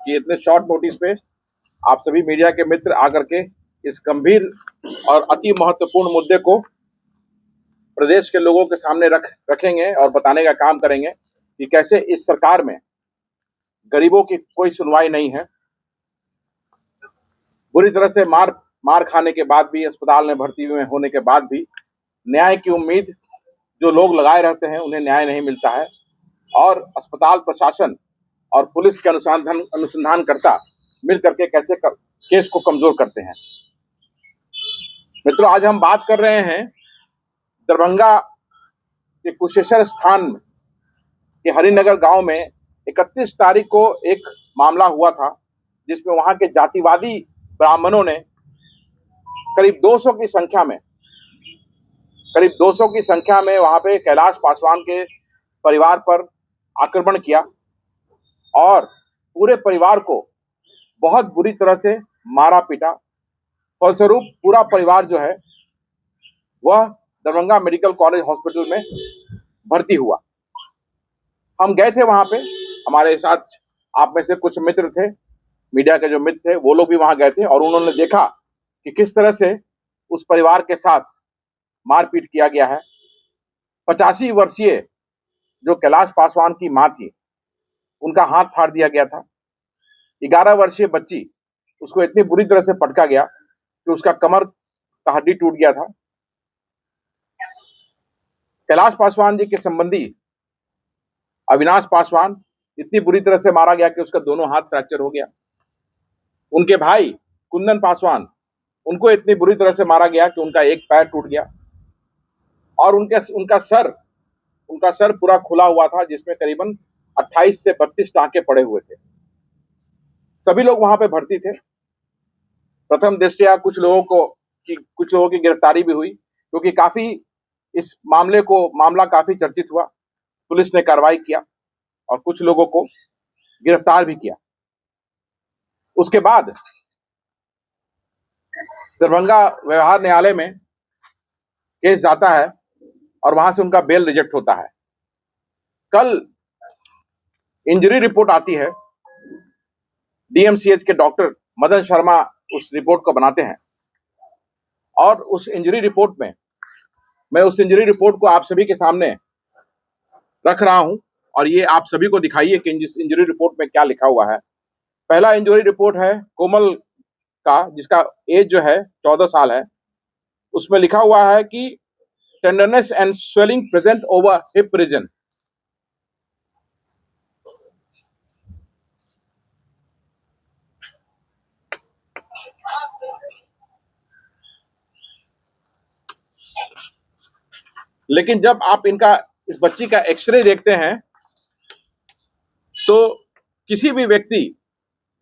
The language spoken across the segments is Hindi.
कि इतने शॉर्ट नोटिस पे आप सभी मीडिया के मित्र आकर के इस गंभीर और अति महत्वपूर्ण मुद्दे को प्रदेश के लोगों के सामने रखेंगे और बताने का काम करेंगे कि कैसे इस सरकार में गरीबों की कोई सुनवाई नहीं है। बुरी तरह से मार खाने के बाद भी, अस्पताल में भर्ती होने के बाद भी न्याय की उम्मीद जो लोग लगाए रहते हैं उन्हें न्याय नहीं मिलता है और अस्पताल प्रशासन और पुलिस के अनुसंधानकर्ता मिल करके कैसे केस को कमजोर करते हैं। मित्रों, आज हम बात कर रहे हैं दरभंगा के कुशेश्वर स्थान के हरिनगर गांव में 31 तारीख को एक मामला हुआ था जिसमें वहां के जातिवादी ब्राह्मणों ने करीब 200 की संख्या में वहां पे कैलाश पासवान के परिवार पर आक्रमण किया और पूरे परिवार को बहुत बुरी तरह से मारा पीटा। फलस्वरूप पूरा परिवार जो है वह दरभंगा मेडिकल कॉलेज हॉस्पिटल में भर्ती हुआ। हम गए थे वहां पे, हमारे साथ आप में से कुछ मित्र थे, मीडिया के जो मित्र थे वो लोग भी वहां गए थे और उन्होंने देखा कि किस तरह से उस परिवार के साथ मारपीट किया गया है। 85 वर्षीय जो कैलाश पासवान की मां थी उनका हाथ फाड़ दिया गया था। 11 वर्षीय बच्ची, उसको इतनी बुरी तरह से पटका गया कि उसका कमर का हड्डी टूट गया था। कैलाश पासवान जी के संबंधी अविनाश पासवान इतनी बुरी तरह से मारा गया कि उसका दोनों हाथ फ्रैक्चर हो गया। उनके भाई कुंदन पासवान, उनको इतनी बुरी तरह से मारा गया कि उनका एक पैर टूट गया और उनका सर पूरा खुला हुआ था जिसमें करीबन 28 से 32 टांके पड़े हुए थे। सभी लोग वहां पे भर्ती थे। प्रथम दृष्टया कुछ लोगों की गिरफ्तारी भी हुई क्योंकि काफी इस मामला काफी चर्चित हुआ। पुलिस ने कार्रवाई किया और कुछ लोगों को गिरफ्तार भी किया। उसके बाद दरभंगा व्यवहार न्यायालय में केस जाता है और वहां से उनका बेल रिजेक्ट होता है। कल इंजरी रिपोर्ट आती है, डीएमसीएच के डॉक्टर मदन शर्मा उस रिपोर्ट को बनाते हैं और उस इंजरी रिपोर्ट में मैं उस इंजरी रिपोर्ट को आप सभी के सामने रख रहा हूं और ये आप सभी को दिखाइए कि इंजरी रिपोर्ट में क्या लिखा हुआ है। पहला इंजरी रिपोर्ट है कोमल का, जिसका एज जो है 14 साल है। उसमें लिखा हुआ है कि tenderness and swelling present over hip region. लेकिन जब आप इस बच्ची का एक्सरे देखते हैं तो किसी भी व्यक्ति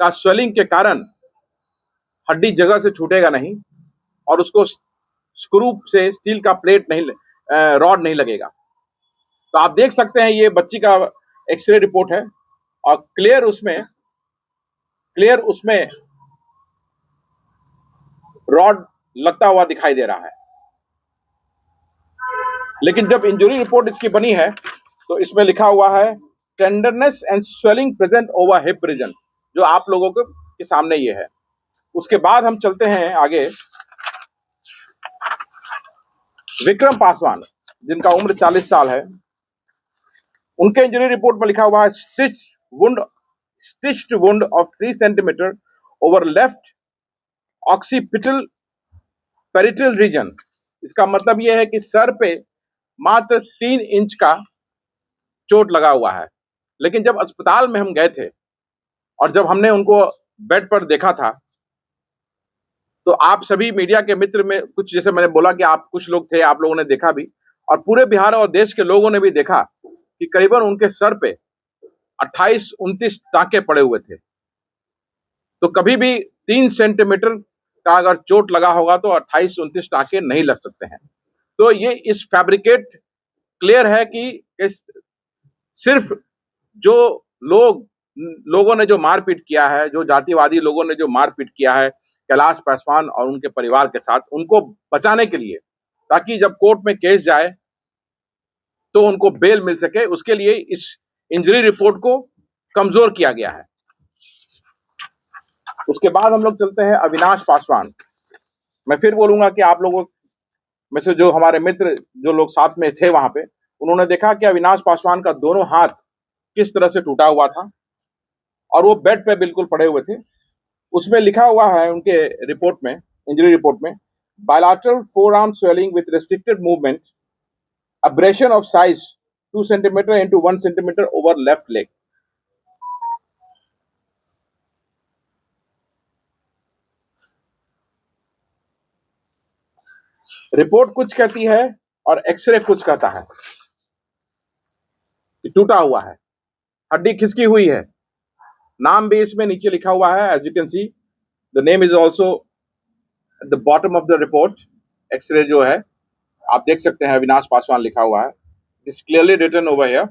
का स्वेलिंग के कारण हड्डी जगह से छूटेगा नहीं और उसको स्क्रू से स्टील का रॉड नहीं लगेगा। तो आप देख सकते हैं ये बच्ची का एक्सरे रिपोर्ट है और क्लियर उसमें रॉड लगता हुआ दिखाई दे रहा है। लेकिन जब इंजरी रिपोर्ट इसकी बनी है तो इसमें लिखा हुआ है tenderness and swelling present over hip region, जो आप लोगों के सामने ये है। उसके बाद हम चलते हैं आगे। विक्रम पासवान, जिनका उम्र 40 साल है, उनके इंजरी रिपोर्ट में लिखा हुआ है stitched wound of 3 centimetre over left occipital parietal region. इसका मतलब यह है कि सर पे मात्र 3 इंच का चोट लगा हुआ है। लेकिन जब अस्पताल में हम गए थे और जब हमने उनको बेड पर देखा था तो आप सभी मीडिया के मित्र में कुछ, जैसे मैंने बोला कि आप कुछ लोग थे, आप लोगों ने देखा भी और पूरे बिहार और देश के लोगों ने भी देखा कि करीबन उनके सर पे 28-29 टांके पड़े हुए थे। तो कभी भी 3 सेंटीमीटर का अगर चोट लगा होगा तो 28-29 टांके नहीं लग सकते हैं। तो ये इस फैब्रिकेट क्लियर है कि सिर्फ जो लोगों ने जो मारपीट किया है, जो जातिवादी लोगों ने जो मारपीट किया है कैलाश पासवान और उनके परिवार के साथ, उनको बचाने के लिए, ताकि जब कोर्ट में केस जाए तो उनको बेल मिल सके, उसके लिए इस इंजरी रिपोर्ट को कमजोर किया गया है। उसके बाद हम लोग चलते हैं अविनाश पासवान। मैं फिर बोलूंगा कि आप लोगों में से जो हमारे मित्र जो लोग साथ में थे वहां पे, उन्होंने देखा कि अविनाश पासवान का दोनों हाथ किस तरह से टूटा हुआ था और वो बेड पे बिल्कुल पड़े हुए थे। उसमें लिखा हुआ है उनके रिपोर्ट में, इंजरी रिपोर्ट में, bilateral forearm swelling with restricted movement, abrasion of size 2 centimeter into 1 centimeter over left leg. Report कुछ कहती है और एक्सरे कुछ कहता है कि टूटा हुआ है, हड्डी खिसकी हुई है। नाम भी इसमें नीचे लिखा हुआ है, as you can see the name is also at the bottom of the report. X-ray जो है आप देख सकते हैं, अविनाश पासवान लिखा हुआ है, it's clearly written over here.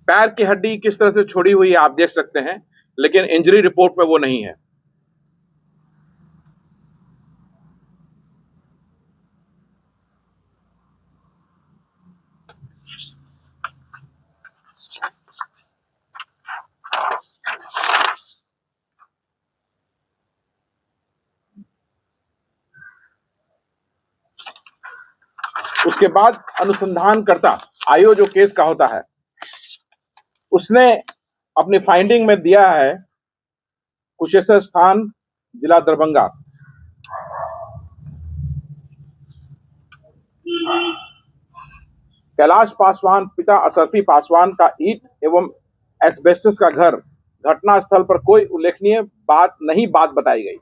पैर की हड्डी किस तरह से छोड़ी हुई है आप देख सकते हैं, लेकिन इंजरी रिपोर्ट में वो नहीं है। उसके बाद अनुसंधानकर्ता आईओ जो केस का होता है, उसने अपनी फाइंडिंग में दिया है कुशेश्वर स्थान, जिला दरभंगा। कैलाश पासवान पिता असरफी पासवान का ईंट एवं एस्बेस्टस का घर, घटना स्थल पर कोई उल्लेखनीय बात बताई गई।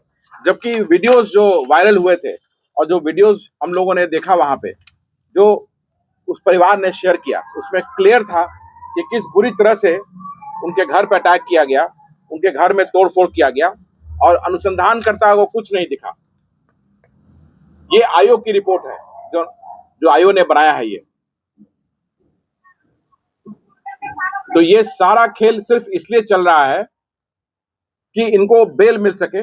जबकि वीडियोस जो वायरल हुए थे और जो वीडियोस हम लोगों ने देखा वहां पे, जो उस परिवार ने शेयर किया, उसमें क्लियर था कि किस बुरी तरह से उनके घर पर अटैक किया गया, उनके घर में तोड़फोड़ किया गया और अनुसंधानकर्ता को कुछ नहीं दिखा। ये आयोग की रिपोर्ट है, जो आयोग ने बनाया है ये। तो ये सारा खेल सिर्फ इसलिए चल रहा है कि इनको बेल मिल सके।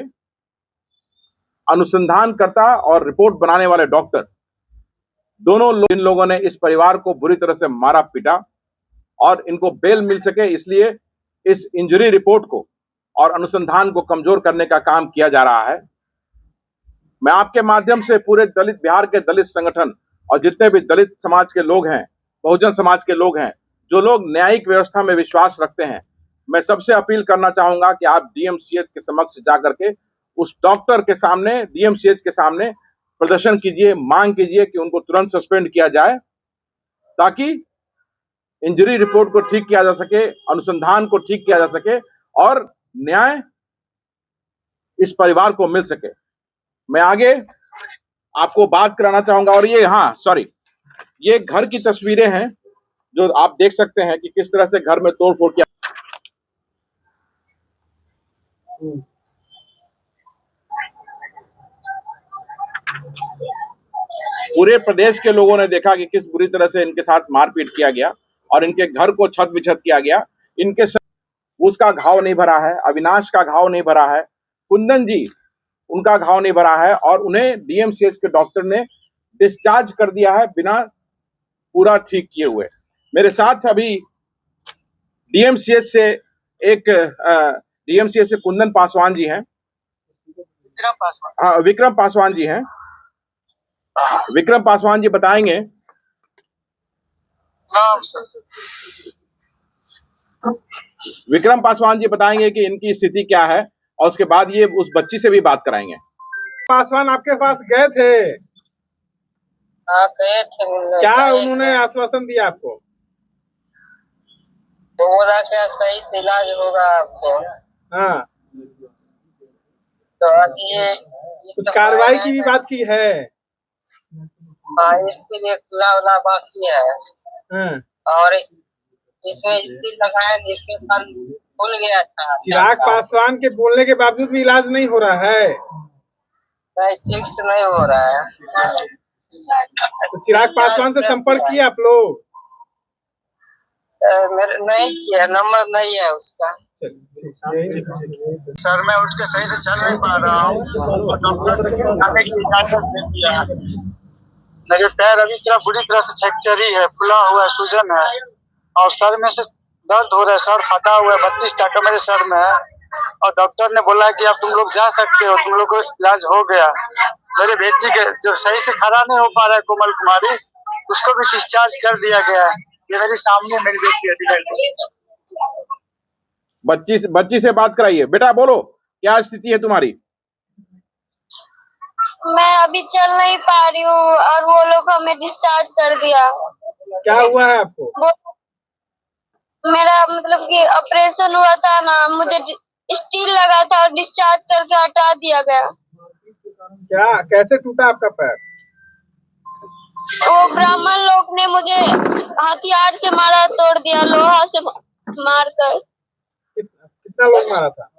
अनुसंधानकर्ता और रिपोर्ट बनाने वाले डॉक्टर दोनों इन लोगों ने इस परिवार को बुरी तरह से मारा पीटा और इनको बेल मिल सके, इसलिए इस इंजरी रिपोर्ट को और अनुसंधान को कमजोर करने का काम किया जा रहा है। मैं आपके माध्यम से पूरे दलित बिहार के दलित संगठन और जितने भी दलित समाज के लोग हैं, बहुजन समाज के लोग हैं, जो लोग न्यायिक व्यवस्था में विश्वास रखते हैं, मैं सबसे अपील करना चाहूंगा कि आप डीएमसीएच के समक्ष जाकर के उस डॉक्टर के सामने, डीएमसीएच के सामने प्रदर्शन कीजिए, मांग कीजिए कि उनको तुरंत सस्पेंड किया जाए, ताकि इंजरी रिपोर्ट को ठीक किया जा सके, अनुसंधान को ठीक किया जा सके और न्याय इस परिवार को मिल सके। मैं आगे आपको बात कराना चाहूंगा, और ये घर की तस्वीरें हैं जो आप देख सकते हैं कि किस तरह से घर में तोड़फोड़ किया। पूरे प्रदेश के लोगों ने देखा कि किस बुरी तरह से इनके साथ मारपीट किया गया और इनके घर को छत विछत किया गया। इनके उसका घाव नहीं भरा है, अविनाश का घाव नहीं भरा है, कुंदन जी उनका घाव नहीं भरा है और उन्हें डीएमसीएच के डॉक्टर ने डिस्चार्ज कर दिया है बिना पूरा ठीक किए हुए। मेरे साथ अभी डीएमसीएच से कुंदन पासवान जी हैं, विक्रम पासवान जी हैं। विक्रम पासवान जी बताएंगे। विक्रम पासवान जी बताएंगे कि इनकी स्थिति क्या है और उसके बाद ये उस बच्ची से भी बात कराएंगे। पासवान आपके पास गए थे? गए थे। क्या उन्होंने आश्वासन दिया आपको? तो बोला क्या सही से इलाज होगा आपको। हाँ, तो अभी ये कुछ कार्रवाई की भी बात की है? इसके लिए खुला बाकी है। हाँ। और इसमें स्टील लगाया, इसमें कल खुल गया था। चिराग पासवान के बोलने के बावजूद भी इलाज नहीं हो रहा है? नहीं, ठीक से नहीं हो रहा है। तो चिराग पासवान से संपर्क किया आप लोग? मेरे नहीं किया, नंबर नहीं है उसका। सर मैं उठ के सही से चल नहीं पा रहा हूँ। डॉक्टर ने इजाजत दे दिया। मेरे पैर अभी तरह बुरी तरह से फ्रैक्चर ही है, फुला हुआ है, सूजन है और सर में से दर्द हो रहा है, सर फटा हुआ है, 32 टाका मेरे सर में है और डॉक्टर ने बोला है कि अब तुम लोग जा सकते हो, तुम लोग को इलाज हो गया। मेरे बेटी के जो सही से खड़ा नहीं हो पा रहा है कोमल कुमारी, उसको भी डिस्चार्ज कर दिया गया है। ये मेरे सामने मेरी बेटी है। बच्ची से बात कराइए। बेटा बोलो, क्या स्थिति है तुम्हारी? मैं अभी चल नहीं पा रही हूँ और वो लोग हमें डिस्चार्ज कर दिया। क्या हुआ है आपको? मेरा मतलब कि ऑपरेशन हुआ था ना, मुझे स्टील लगा था और डिस्चार्ज करके हटा दिया गया। क्या, कैसे टूटा आपका पैर? वो ब्राह्मण लोग ने मुझे हथियार से मारा, तोड़ दिया, लोहा से मार कर। कितना लोग मारा था?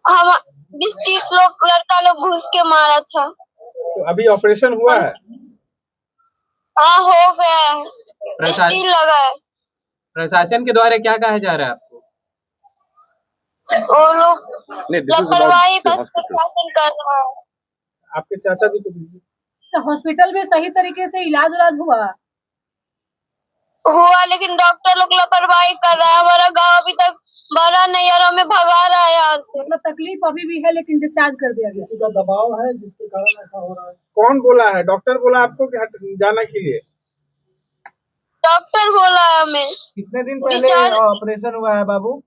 हम 20-30 लोग, लड़का लोग घुस के मारा था। तो अभी ऑपरेशन हुआ है? हाँ, हो गया है, स्टील लगा है। प्रशासन के द्वारा क्या कहा जा रहा है आपको? वो लोग लापरवाही बस प्रशासन कर रहा है। आपके चाचा जी को दीजिए। तो हॉस्पिटल में सही तरीके से इलाज हुआ, लेकिन डॉक्टर लोग लापरवाही कर रहा है। हमारा गांव अभी तक बड़ा नहीं और हमें भगा रहा है यहाँ से। मतलब तकलीफ अभी भी है लेकिन डिस्चार्ज कर दिया गया। किसी का दबाव है जिसके कारण ऐसा हो रहा है? कौन बोला है? डॉक्टर बोला आपको कि हट जाने के लिए? डॉक्टर बोला है हमें। कितने दिन पहले ऑपरेशन हुआ है बाबू?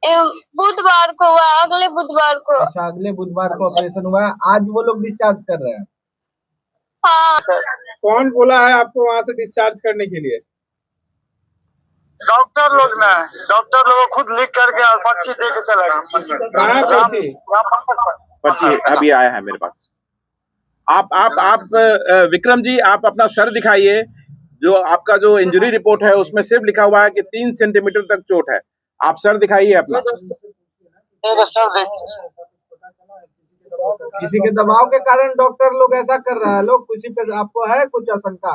बुधवार को हुआ, अगले बुधवार को। अच्छा, अगले बुधवार को ऑपरेशन हुआ है, आज वो लोग डिस्चार्ज कर रहे हैं। हाँ सर, कौन बोला है आपको वहाँ से डिस्चार्ज करने के लिए? डॉक्टर लोग ना, डॉक्टर लोग खुद लिख करके और पर्ची दे के चला कहाँ पर्ची? पर्ची अभी आया है मेरे पास। आप विक्रम जी, आप अपना सर दिखाइए। जो आपका जो इंजरी रिपोर्ट है उसमें सिर्फ लिखा हुआ है कि 3 सेंटीमीटर तक चोट है। आप सर दिखाइए अपना। सर देखिए, किसी के दबाव के कारण डॉक्टर लोग ऐसा कर रहा है। लोग किसी पे आपको है कुछ आशंका?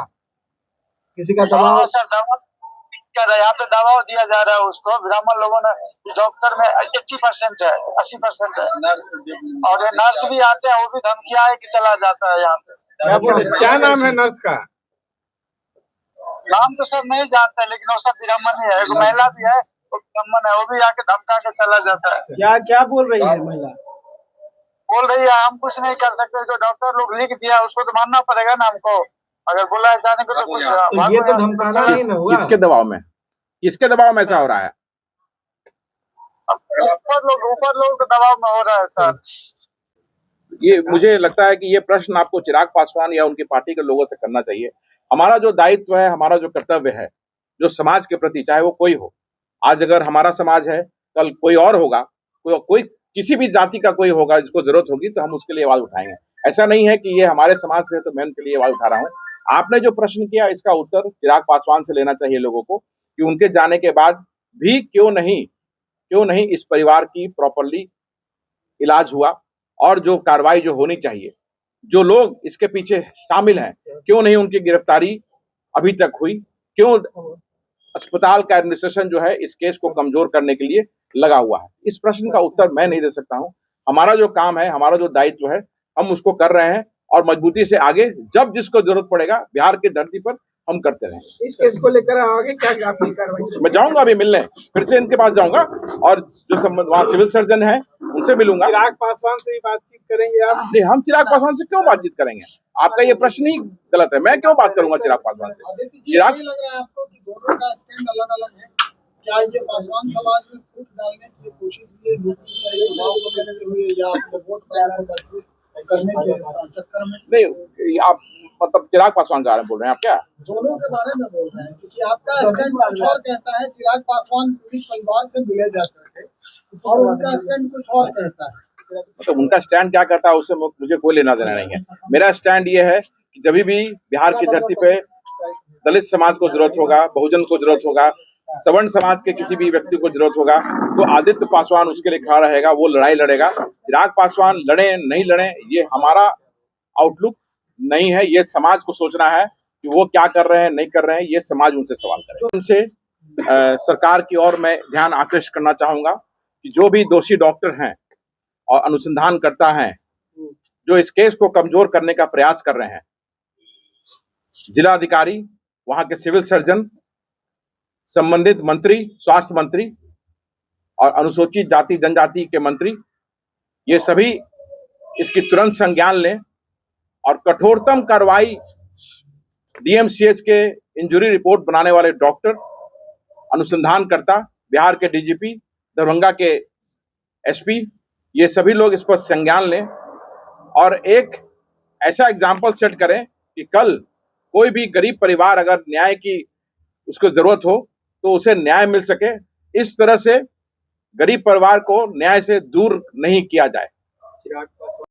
किसी का दबाव? सर दबाव कर रहा है, यहाँ पे दबाव दिया जा रहा है उसको। ब्राह्मण लोगों ने डॉक्टर में 80% है, 80% है और ये नर्स भी आते हैं, वो भी धमकियां है कि चला जाता है यहाँ पे। क्या नाम है नर्स का? नाम तो सर नहीं जानते, लेकिन वो सब ब्राह्मण ही है। एक महिला भी है, वो ब्राह्मण है, वो भी आके धमका के चला जाता है। क्या क्या बोल रही है महिला? बोल रही है हम कुछ नहीं कर सकते, जो डॉक्टर लोग लिख दिया उसको तो मानना पड़ेगा ना हमको। अगर बोला है जाने को तो कुछ ये तो धमकाना ही ना हुआ। किसके दबाव में? किसके दबाव में ऐसा हो रहा है? ऊपर लोगों के दबाव में हो रहा है सर। ये मुझे लगता है कि ये प्रश्न आपको चिराग पासवान या उनकी पार्टी के लोगों से करना चाहिए। हमारा जो दायित्व है, हमारा जो कर्तव्य है, जो समाज के प्रति, चाहे वो कोई हो, आज अगर हमारा समाज है, कल कोई और होगा, कोई किसी भी जाति का कोई होगा जिसको जरूरत होगी तो हम उसके लिए आवाज उठाएंगे। ऐसा नहीं है कि ये हमारे समाज से है तो मैं उनके लिए आवाज उठा रहा हूँ। आपने जो प्रश्न किया इसका उत्तर चिराग पासवान से लेना चाहिए लोगों को, कि उनके जाने के बाद भी क्यों नहीं इस परिवार की प्रॉपरली इलाज हुआ और जो कार्रवाई जो होनी चाहिए, जो लोग इसके पीछे शामिल हैं, क्यों नहीं उनकी गिरफ्तारी अभी तक हुई, क्यों अस्पताल का एडमिनिस्ट्रेशन जो है इस केस को कमजोर करने के लिए लगा हुआ है। इस प्रश्न का उत्तर मैं नहीं दे सकता हूं। हमारा जो काम है, हमारा जो दायित्व है, हम उसको कर रहे हैं और मजबूती से आगे जब जिसको जरूरत पड़ेगा बिहार की धरती पर हम करते रहेंगे। इस केस को लेकर आगे क्या आपकी कार्रवाई? मैं जाऊंगा अभी मिलने, फिर से इनके पास जाऊंगा और जो वहाँ सिविल सर्जन है उनसे मिलूंगा। चिराग पासवान से भी बातचीत करेंगे आप? नहीं, हम चिराग पासवान से क्यों बातचीत करेंगे? आपका ये प्रश्न ही गलत है। मैं क्यों बात करूंगा चिराग पासवान से? चिराग, लग रहा है आपको कि दोनों का स्टैंड अलग अलग है? क्या ये पासवान समाज में फूट डालने की कोशिश की चुनाव को करते हुए या अपने वोट बैंक करने के चक्कर में? नहीं, आप मतलब चिराग पासवान के बारे में बोल रहे हैं आप क्या? दोनों के बारे में बोल रहे हैं, क्योंकि आपका स्टैंड कुछ और कहता है, चिराग पासवान पीड़ित परिवार से मिले जाते थे और उनका स्टैंड कुछ और कहता है। मतलब उनका स्टैंड क्या कहता है उससे मुझे कोई लेना देना नहीं है। मेरा स्टैंड ये है कि जब भी बिहार की धरती पे दलित समाज को जरूरत होगा, बहुजन को जरूरत होगा, सवर्ण समाज के किसी भी व्यक्ति को जरूरत होगा तो आदित्य पासवान उसके लिए खड़ा रहेगा, वो लड़ाई लड़ेगा। चिराग पासवान लड़े नहीं लड़े ये हमारा आउटलुक नहीं है, ये समाज को सोचना है कि वो क्या कर रहे हैं, नहीं कर रहे हैं, ये समाज उनसे सवाल करे। उनसे सरकार की ओर मैं ध्यान आकृष्ट करना चाहूंगा कि जो भी दोषी डॉक्टर हैं और अनुसंधान करता है जो इस केस को कमजोर करने का प्रयास कर रहे हैं। जिला अधिकारी, वहां के सिविल सर्जन, संबंधित मंत्री, स्वास्थ्य मंत्री और अनुसूचित जाति जनजाति के मंत्री, ये सभी इसकी तुरंत संज्ञान लें और कठोरतम कार्रवाई डीएमसीएच के इंजरी रिपोर्ट बनाने वाले डॉक्टर, अनुसंधानकर्ता, बिहार के डीजीपी, दरभंगा के एसपी, ये सभी लोग इस पर संज्ञान लें और एक ऐसा एग्जाम्पल सेट करें कि कल कोई भी गरीब परिवार अगर न्याय की उसको जरूरत हो तो उसे न्याय मिल सके। इस तरह से गरीब परिवार को न्याय से दूर नहीं किया जाए।